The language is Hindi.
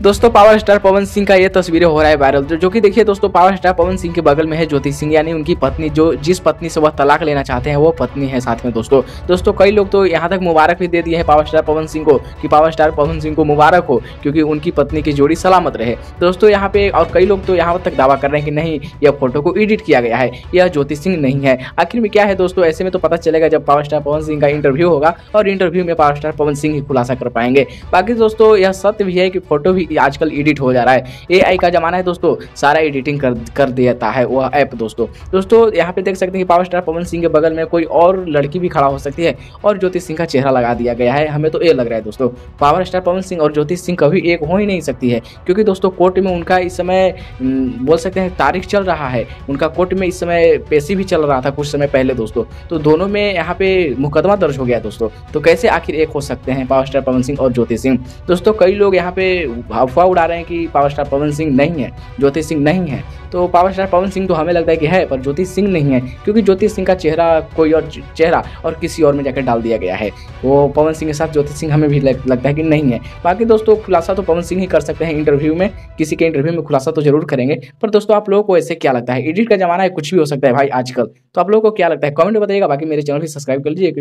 दोस्तों पावर स्टार पवन सिंह का ये तस्वीरें हो रहा है वायरल, जो कि देखिए दोस्तों पावर स्टार पवन सिंह के बगल में है ज्योति सिंह, यानी उनकी पत्नी, जो जिस पत्नी से वह तलाक लेना चाहते हैं वो पत्नी है साथ में। दोस्तों कई लोग तो यहाँ तक मुबारक भी दे दिए हैं पावर स्टार पवन सिंह को कि पावर स्टार पवन सिंह को मुबारक हो क्योंकि उनकी पत्नी की जोड़ी सलामत रहे। दोस्तों यहाँ पे और कई लोग तो यहाँ तक दावा कर रहे हैं कि नहीं, यह फोटो को एडिट किया गया है, यह ज्योति सिंह नहीं है। आखिर में क्या है दोस्तों, ऐसे में तो पता चलेगा जब पावर स्टार पवन सिंह का इंटरव्यू होगा और इंटरव्यू में पावर स्टार पवन सिंह ही खुलासा कर पाएंगे। बाकी दोस्तों यह सत्य भी है कि फोटो भी आजकल एडिट हो जा रहा है, एआई का जमाना है दोस्तों, सारा एडिटिंग कर देता है वह ऐप। दोस्तों यहाँ पे देख सकते हैं कि पावर स्टार पवन सिंह के बगल में कोई और लड़की भी खड़ा हो सकती है और ज्योति सिंह का चेहरा लगा दिया गया है। हमें तो ये लग रहा है दोस्तों पावर स्टार पवन सिंह और ज्योति सिंह कभी एक हो ही नहीं सकती है, क्योंकि दोस्तों कोर्ट में उनका इस समय बोल सकते हैं तारीख चल रहा है, उनका कोर्ट में इस समय पेशी भी चल रहा था कुछ समय पहले दोस्तों, तो दोनों में यहाँ पे मुकदमा दर्ज हो गया दोस्तों। तो कैसे आखिर एक हो सकते हैं पावर स्टार पवन सिंह और ज्योति सिंह। दोस्तों कई लोग यहाँ पे अफवाह उड़ा रहे हैं कि पावर स्टार पवन सिंह नहीं है, ज्योति सिंह नहीं है। तो पावर स्टार पवन सिंह तो हमें लगता है कि है, पर ज्योति सिंह नहीं है, क्योंकि ज्योति सिंह का चेहरा कोई और चेहरा और किसी और में जाकर डाल दिया गया है। वो पवन सिंह के साथ ज्योति सिंह हमें भी लगता है कि नहीं है। बाकी दोस्तों खुलासा तो पवन सिंह ही कर सकते हैं इंटरव्यू में, किसी के इंटरव्यू में खुलासा तो जरूर करेंगे। पर दोस्तों आप लोगों को ऐसे क्या लगता है, एडिट का जमाना है, कुछ भी हो सकता है भाई आजकल। तो आप लोगों को क्या लगता है कमेंट में बताइएगा। बाकी मेरे चैनल भी सब्सक्राइब कर लीजिए।